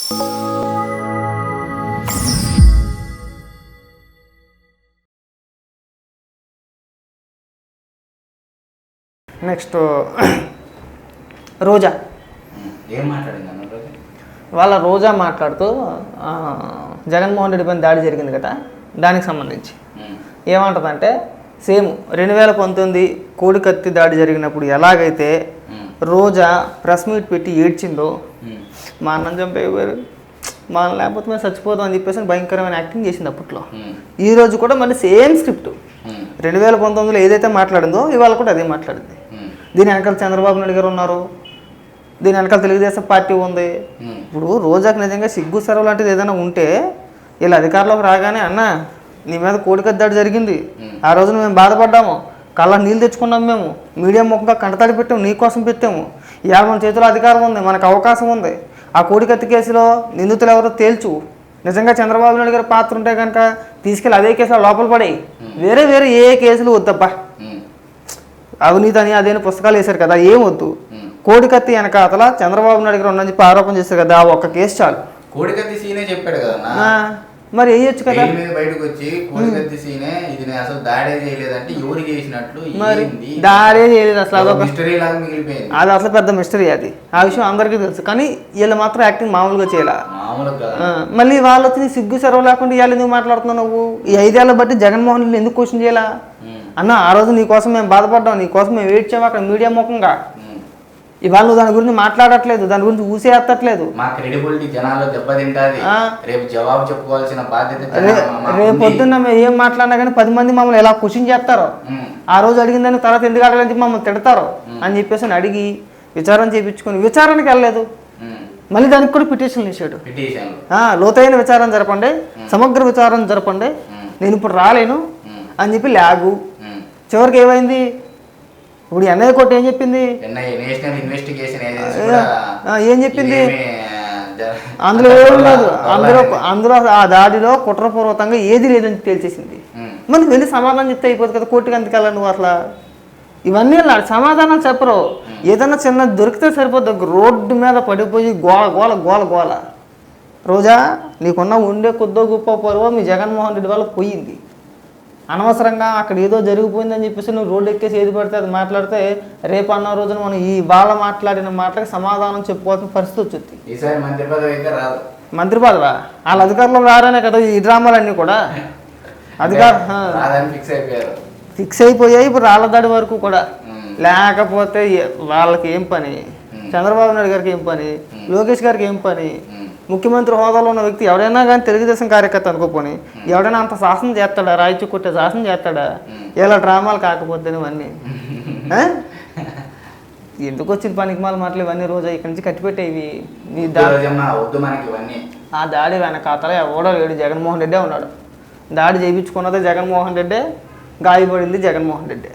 Next రోజా ఏం మాట్లాడింది అన్న రోజా? వాళ్ళ రోజా మాట్లాడుతూ జగన్మోహన్ రెడ్డి పైన దాడి జరిగింది కదా, దానికి సంబంధించి ఏమంటుందంటే సేమ్ 2019 కోడికత్తి దాడి జరిగినప్పుడు ఎలాగైతే రోజా ప్రెస్ మీట్ పెట్టి ఏడ్చిందో, మా అన్నం చంపేవారు, మా లేకపోతే మేము చచ్చిపోతాం అని చెప్పేసి భయంకరమైన యాక్టింగ్ చేసింది అప్పట్లో. ఈరోజు కూడా మళ్ళీ సేమ్ స్క్రిప్ట్ 2019లో ఏదైతే మాట్లాడిందో ఇవాళ కూడా అదే మాట్లాడింది. దీని వెనకాల చంద్రబాబు నాయుడు గారు ఉన్నారు, దీని వెనకాల తెలుగుదేశం పార్టీ ఉంది. ఇప్పుడు రోజాకి నిజంగా సిగ్గు సెరవు లాంటిది ఏదైనా ఉంటే వీళ్ళు అధికారంలోకి రాగానే అన్న నీ మీద కోడికత్తి దాడి జరిగింది, ఆ రోజున మేము బాధపడ్డాము, కళ్ళ నీళ్ళు తెచ్చుకున్నాం, మేము మీడియా ముఖంగా కంటతడి పెట్టాము, నీకోసం పెట్టాము, ఇవాళ మన చేతిలో అధికారం ఉంది, మనకు అవకాశం ఉంది, ఆ కోడికత్తి కేసులో నిందితులు ఎవరో తేల్చు, నిజంగా చంద్రబాబు నాయుడు గారి పాత్ర ఉంటే కనుక తీసుకెళ్ళి అదే కేసులో లోపల పడే, వేరే వేరే ఏ కేసులు వద్దబ్బా, అవినీతి అని అదేని పుస్తకాలు వేశారు కదా, ఏం వద్దు, కోడికత్తి వెనకాతల చంద్రబాబు నాయుడు గారు ఉందని చెప్పి ఆరోపణ చేశారు కదా, ఆ ఒక్క కేసు చాలు. కోడికత్తి సీనే చెప్పాడు కదా మరి వేయొచ్చు కదా, బయటకు వచ్చి కోడికత్తి సీనే ఇది అసలు దాడే చేయలేదంటే ఎవరు చేసినట్లు, మరి దాడే చేయలేదు అసలు, అదొక మిస్టరీ లాగా మిగిలిపోయింది. అది అసలు పెద్ద మిస్టరీ, అది ఆ విషయం అందరికీ తెలుసు, కానీ వీళ్ళు మాత్రం యాక్టింగ్ మామూలుగా చేయాల. మళ్ళీ వాళ్ళు వచ్చి సిగ్గు సెరవు లేకుండా ఇవాళ ఎందుకు మాట్లాడుతున్నావు నువ్వు? ఈ 5 ఏళ్ళ బట్టి జగన్మోహన్ రెడ్డి ఎందుకు క్వశ్చన్ చేయాలా అన్న? ఆ రోజు నీ కోసం మేము బాధపడ్డాం, నీ కోసం మేము వెయిట్ చేయము అక్కడ మీడియా ముఖంగా, ఇవాళ నువ్వు దాని గురించి మాట్లాడట్లేదు, దాని గురించి ఊసేయట్లేదు. రేపు పొద్దున్న మేము ఏం మాట్లాడినా కానీ 10 మంది మమ్మల్ని ఎలా క్వశ్చన్ చేస్తారో, ఆ రోజు అడిగిందని తర్వాత ఎందుకు అడగలని చెప్పి మమ్మల్ని తిడతారు అని చెప్పేసి అడిగి విచారణ చేయించుకొని విచారణకి వెళ్ళలేదు, మళ్ళీ దానికి కూడా పిటిషన్ వేసాడు. లోతైన విచారణ జరపండి, సమగ్ర విచారణ జరపండి, నేను ఇప్పుడు రాలేను అని చెప్పి లాగు. చివరికి ఏమైంది? ఇప్పుడు ఎన్ఐఏ కోర్టు ఏం చెప్పింది? ఏం చెప్పింది? అందులో ఏం లేదు, అందులో ఆ దాడిలో కుట్రపూర్వకంగా ఏది లేదని తేల్చేసింది. మరి వెళ్ళి సమాధానం చెప్తే అయిపోతుంది కదా, కోర్టుకి ఎందుకు వెళ్ళాలి నువ్వు? అసలు ఇవన్నీ సమాధానాలు చెప్పరు, ఏదన్నా చిన్న దొరికితే సరిపోద్ది, రోడ్డు మీద పడిపోయి గోల గోల గోల గోల. రోజా నీకున్న ఉండే కొద్దో గొప్ప పరువు మీ జగన్మోహన్ రెడ్డి వల్ల పోయింది. అనవసరంగా అక్కడ ఏదో జరిగిపోయిందని చెప్పేసి నువ్వు రోడ్డు ఎక్కేసి ఏది పడితే అది మాట్లాడితే రేపు అన్న రోజున మనం ఈ బాగా మాట్లాడిన మాటలకి సమాధానం చెప్పుకోవాల్సిన పరిస్థితి వచ్చింది. మంత్రి పదవా? వాళ్ళ అధికారంలో రారనే కదా ఈ డ్రామాలన్నీ కూడా, ఫిక్స్ అయిపోయాయి. ఇప్పుడు రాళ్ళ దాడి వరకు కూడా, లేకపోతే వాళ్ళకి ఏం పని, చంద్రబాబు నాయుడు గారికి ఏం పని, లోకేష్ గారికి ఏం పని, ముఖ్యమంత్రి హోదాలో ఉన్న వ్యక్తి ఎవడైనా కానీ తెలుగుదేశం కార్యకర్త అనుకోపోని ఎవడైనా అంత శాసనం చేస్తాడా? రాయిచు కొట్టే శాసనం చేస్తాడా? ఇలా డ్రామాలు కాకపోతే ఇవన్నీ ఎందుకు వచ్చింది పనికి మాల మాటలు ఇవన్నీ? రోజా ఇక్కడి నుంచి కట్టిపెట్టేవి. ఆ దాడి వెనకాతల ఎవడో లేడు, జగన్మోహన్ రెడ్డే ఉన్నాడు. దాడి చేయించుకున్నదే జగన్మోహన్ రెడ్డే, గాయపడింది జగన్మోహన్ రెడ్డే.